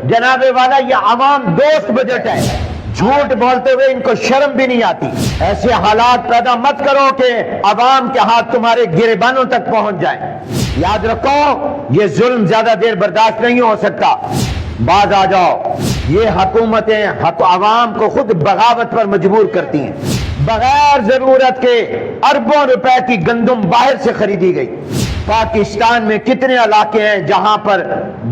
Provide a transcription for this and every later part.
जनाब वाला ये आवाम दोस्त बजट है। झूठ बोलते हुए इनको शर्म भी नहीं आती। ऐसे हालात पैदा मत करो कि अवाम के हाथ तुम्हारे गिरेबानों तक पहुंच जाए। याद रखो ये जुल्म ज्यादा देर बर्दाश्त नहीं हो सकता। बाज आ जाओ। ये हुकूमतें अवाम को खुद बगावत पर मजबूर करती हैं। बगैर जरूरत के अरबों रुपए की गंदम बाहर से खरीदी गई। पाकिस्तान में कितने इलाके हैं जहां पर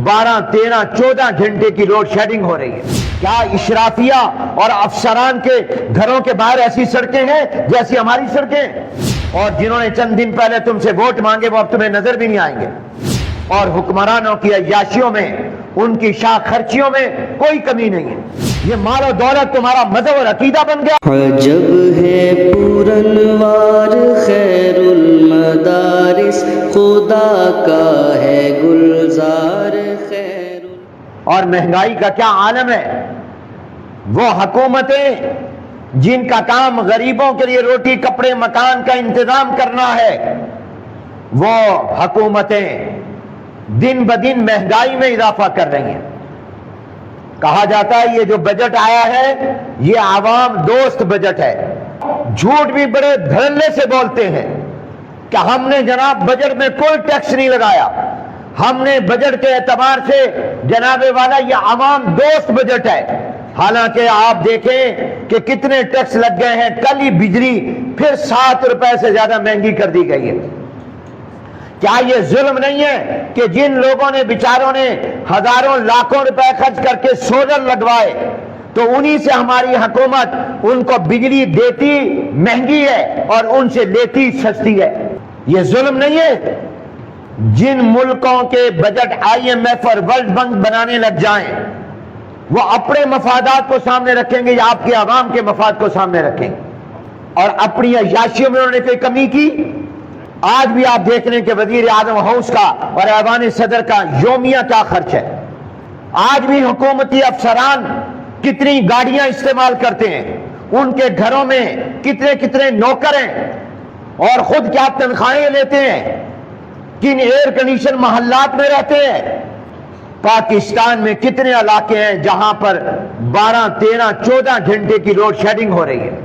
12, 13, 14 घंटे की लोड शेडिंग हो रही है। क्या इशराफिया और अफसरान के घरों के बाहर ऐसी सड़कें हैं जैसी हमारी सड़कें? और जिन्होंने चंद दिन पहले तुमसे वोट मांगे वो अब तुम्हें नजर भी नहीं आएंगे। और हुक्मरानों की अय्याशियों में, उनकी शाह खर्चियों में कोई कमी नहीं है। ये माल और दौलत तुम्हारा मजहब और अकीदा बन गया। अजब है पूरनवार खैरुल मदारिस, खुदा का है गुलजार खैरुल। और महंगाई का क्या आलम है। वो हुकूमतें जिनका काम गरीबों के लिए रोटी कपड़े मकान का इंतजाम करना है, वो हुकूमतें दिन ब दिन महंगाई में इजाफा कर रही हैं। कहा जाता है ये जो बजट आया है ये आवाम दोस्त बजट है। झूठ भी बड़े धड़ल्ले से बोलते हैं कि हमने जनाब बजट में कोई टैक्स नहीं लगाया। हमने बजट के एतबार से जनाबे वाला ये आवाम दोस्त बजट है। हालांकि आप देखें कि कितने टैक्स लग गए हैं। कल ही बिजली फिर 7 रुपए से ज्यादा महंगी कर दी गई है। क्या ये जुल्म नहीं है कि जिन लोगों ने बेचारों ने हजारों लाखों रुपए खर्च करके सोलर लगवाए तो उन्हीं से हमारी हुकूमत उनको बिजली देती महंगी है और उनसे लेती सस्ती है। ये जुल्म नहीं है। जिन मुल्कों के बजट IMF और वर्ल्ड बैंक बनाने लग जाएं वो अपने मफादात को सामने रखेंगे या आपके आवाम के मफाद को सामने रखेंगे। और अपनी अय्याशियों में उन्होंने कोई कमी की? आज भी आप देख रहे हैं कि वजीर आजम हाउस का और ऐवान सदर का योमिया क्या खर्च है। आज भी हुकूमती अफसरान कितनी गाड़ियां इस्तेमाल करते हैं। उनके घरों में कितने कितने नौकर हैं और खुद क्या तनख्वाहें लेते हैं। किन एयर कंडीशन मोहल्लात में रहते हैं। पाकिस्तान में कितने इलाके हैं जहां पर 12, 13, 14 घंटे की लोड शेडिंग हो रही है।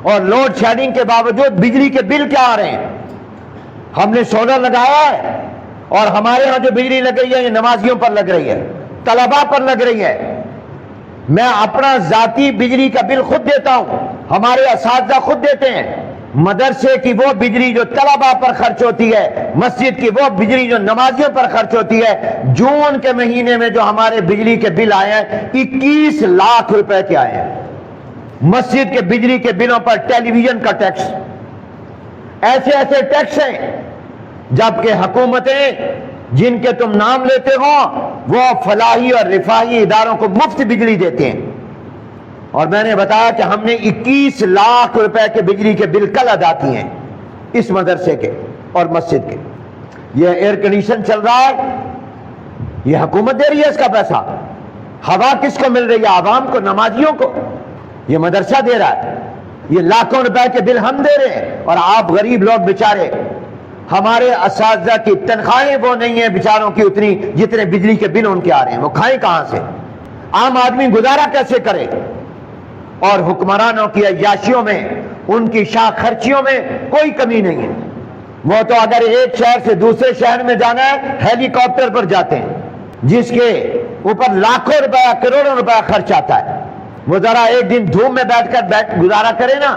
और लोड शेडिंग के बावजूद बिजली के बिल क्या आ रहे हैं। हमने सोलर लगाया है और हमारे यहां जो बिजली लग रही है ये नमाजियों पर लग रही है, तलबा पर लग रही है। मैं अपना जाती बिजली का बिल खुद देता हूं, हमारे असातिज़ा खुद देते हैं। मदरसे की वो बिजली जो तलबा पर खर्च होती है, मस्जिद की वो बिजली जो नमाजियों पर खर्च होती है। जून के महीने में जो हमारे बिजली के बिल आए हैं 21 लाख रुपए के आए हैं। मस्जिद के बिजली के बिलों पर टेलीविजन का टैक्स, ऐसे ऐसे टैक्स हैं। जबकि हुकूमतें जिनके तुम नाम लेते हो वो फलाही और रिफाही इदारों को मुफ्त बिजली देते हैं। और मैंने बताया कि हमने 21 लाख रुपए के बिजली के बिल कल अदा किए हैं इस मदरसे के और मस्जिद के। ये एयर कंडीशन चल रहा है, ये हुकूमत दे रही है इसका पैसा। हवा किसको मिल रही है? आवाम को, नमाजियों को। ये मदरसा दे रहा है। ये लाखों रुपए के बिल हम दे रहे हैं और आप गरीब लोग बेचारे, हमारे असातिज़ा की तनख्वाहें वो नहीं है बेचारों की उतनी जितने बिजली के बिल उनके आ रहे हैं। वो खाएं कहां से? आम आदमी गुजारा कैसे करे? और हुक्मरानों की अय्याशियों में, उनकी शाह खर्चियों में कोई कमी नहीं है। वो तो अगर एक शहर से दूसरे शहर में जाना है हेलीकॉप्टर पर जाते हैं, जिसके ऊपर लाखों रुपया, करोड़ों रुपया खर्च आता है। वो जरा एक दिन धूप में बैठकर गुजारा करे ना।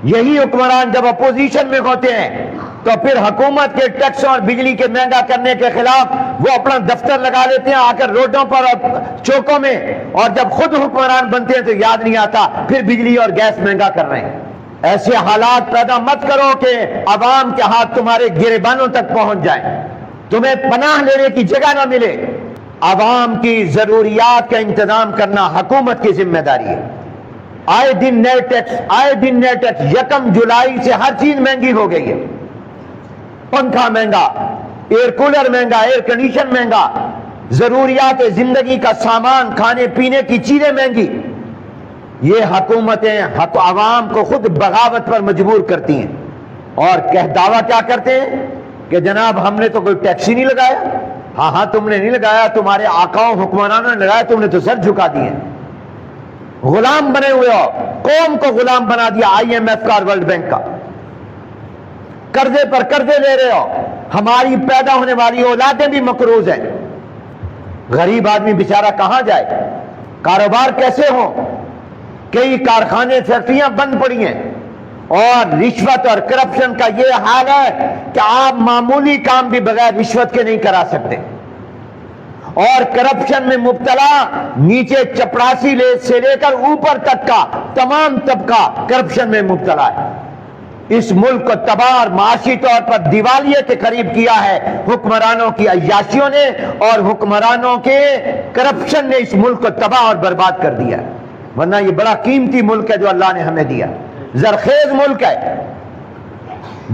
यही हुक्मरान जब अपोजिशन में होते हैं तो फिर हुकूमत के टैक्स और बिजली के महंगा करने के खिलाफ वो अपना दफ्तर लगा लेते हैं आकर रोडों पर और चौकों में। और जब खुद हुक्मरान बनते हैं तो याद नहीं आता फिर बिजली और गैस महंगा कर रहे हैं। ऐसे हालात पैदा मत करो कि अवाम के हाथ तुम्हारे गिरेबानों तक पहुंच जाए, तुम्हें पनाह लेने की जगह ना मिले। अवाम की जरूरियात का इंतजाम करना हुकूमत की जिम्मेदारी है। आए दिन नए टैक्स, आए दिन नए टैक्स। 1 जुलाई से हर चीज महंगी हो गई है। पंखा महंगा, एयर कूलर महंगा, एयर कंडीशन महंगा, जरूरियात जिंदगी का सामान, खाने पीने की चीजें महंगी। ये हुकूमतें अवाम को खुद बगावत पर मजबूर करती हैं और दावा क्या करते हैं कि जनाब हमने तो कोई टैक्स ही नहीं लगाया, ہاں ہاں تم نے نہیں لگایا، تمہارے آقاؤں حکمرانوں نے لگایا، تم نے تو سر جھکا دیے، غلام بنے ہوئے ہو، قوم کو غلام بنا دیا آئی ایم ایف کا اور ورلڈ بینک کا، قرضے پر قرضے لے رہے ہو، ہماری پیدا ہونے والی اولادیں بھی مقروض ہیں، غریب آدمی بیچارہ کہاں جائے، کاروبار کیسے ہو، کئی کارخانے فیکٹریاں بند پڑی ہیں، اور رشوت اور کرپشن کا یہ حال ہے کہ آپ معمولی کام بھی بغیر رشوت کے نہیں کرا سکتے، اور کرپشن میں مبتلا نیچے چپڑاسی سے لے کر اوپر تک کا تمام طبقہ کرپشن میں مبتلا ہے۔ اس ملک کو تباہ اور معاشی طور پر دیوالیے کے قریب کیا ہے حکمرانوں کی عیاشیوں نے، اور حکمرانوں کے کرپشن نے اس ملک کو تباہ اور برباد کر دیا، ورنہ یہ بڑا قیمتی ملک ہے جو اللہ نے ہمیں دیا، زرخیز ملک ہے۔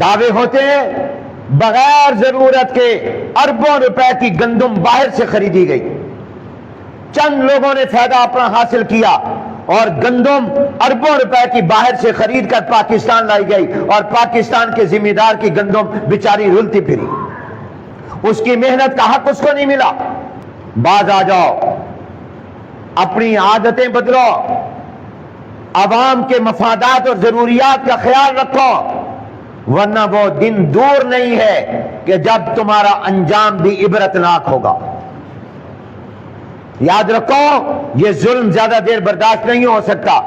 دعوے ہوتے ہیں بغیر ضرورت کے اربوں روپے کی گندم باہر سے خریدی گئی، چند لوگوں نے فائدہ اپنا حاصل کیا، اور گندم اربوں روپے کی باہر سے خرید کر پاکستان لائی گئی، اور پاکستان کے ذمہ دار کی گندم بیچاری رلتی پھری، اس کی محنت کا حق اس کو نہیں ملا۔ باز آ جاؤ، اپنی عادتیں بدلو، عوام کے مفادات اور ضروریات کا خیال رکھو، ورنہ وہ دن دور نہیں ہے کہ جب تمہارا انجام بھی عبرتناک ہوگا۔ یاد رکھو یہ ظلم زیادہ دیر برداشت نہیں ہو سکتا۔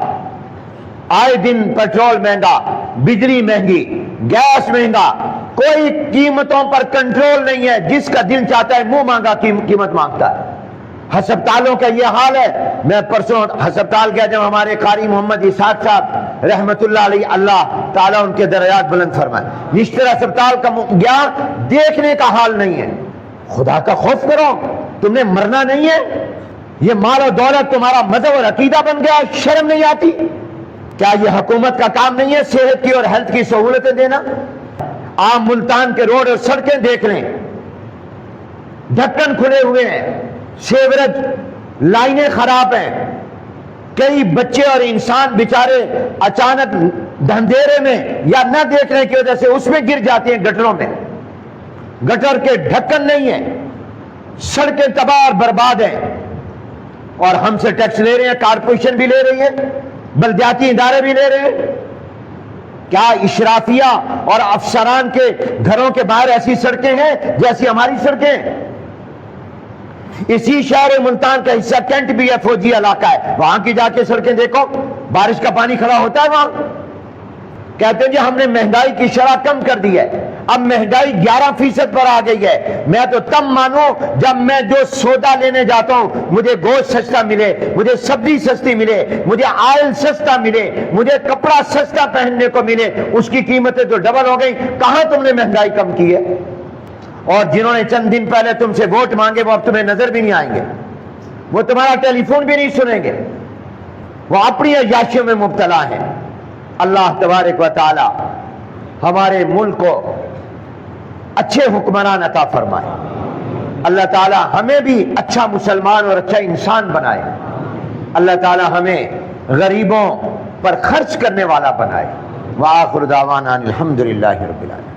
آئے دن پیٹرول مہنگا، بجلی مہنگی، گیس مہنگا، کوئی قیمتوں پر کنٹرول نہیں ہے، جس کا دل چاہتا ہے منہ مانگا قیمت مانگتا ہے۔ ہسپتالوں کا یہ حال ہے، میں پرسوں ہسپتال گیا جب ہمارے قاری محمد اسحاق صاحب رحمت اللہ علیہ، اللہ تعالیٰ ان کے درجات بلند فرمائے، نشتر ہسپتال کا گیا، دیکھنے کا حال نہیں ہے۔ خدا کا خوف کرو، تم نے مرنا نہیں ہے، یہ مال و دولت تمہارا مذہب اور عقیدہ بن گیا، شرم نہیں آتی؟ کیا یہ حکومت کا کام نہیں ہے صحت کی اور ہیلتھ کی سہولتیں دینا؟ آپ ملتان کے روڈ اور سڑکیں دیکھ لیں، ڈھکن کھلے ہوئے ہیں، سیوریج لائنیں خراب ہیں، کئی بچے اور انسان بیچارے اچانک دھندیرے میں یا نہ دیکھنے کی وجہ سے اس میں گر جاتے ہیں، گٹروں میں، گٹر کے ڈھکن نہیں ہیں، سڑکیں تباہ اور برباد ہیں، اور ہم سے ٹیکس لے رہے ہیں، کارپوریشن بھی لے رہی ہے، بلدیاتی ادارے بھی لے رہے ہیں۔ کیا اشرافیہ اور افسران کے گھروں کے باہر ایسی سڑکیں ہیں جیسی ہماری سڑکیں؟ اسی شہر ملتان کا حصہ کینٹ بھی ہے، فوجی علاقہ ہے، وہاں کی جا کے سڑکیں دیکھو، بارش کا پانی کھڑا ہوتا ہے وہاں۔ کہتے ہیں جی ہم نے مہنگائی کی شرح کم کر دی ہے، اب مہنگائی 11% پر آ گئی ہے۔ میں تو تب مانوں جب میں جو سودا لینے جاتا ہوں مجھے گوشت سستا ملے، مجھے سبزی سستی ملے، مجھے آئل سستا ملے، مجھے کپڑا سستا پہننے کو ملے، اس کی قیمتیں تو ڈبل ہو گئی۔ کہاں تم نے مہنگائی کم کی ہے؟ اور جنہوں نے چند دن پہلے تم سے ووٹ مانگے وہ اب تمہیں نظر بھی نہیں آئیں گے، وہ تمہارا ٹیلی فون بھی نہیں سنیں گے، وہ اپنی عیاشیوں میں مبتلا ہیں۔ اللہ تبارک و تعالی ہمارے ملک کو اچھے حکمران عطا فرمائے، اللہ تعالی ہمیں بھی اچھا مسلمان اور اچھا انسان بنائے، اللہ تعالی ہمیں غریبوں پر خرچ کرنے والا بنائے۔ وآخر دعوانا الحمدللہ رب العالمین۔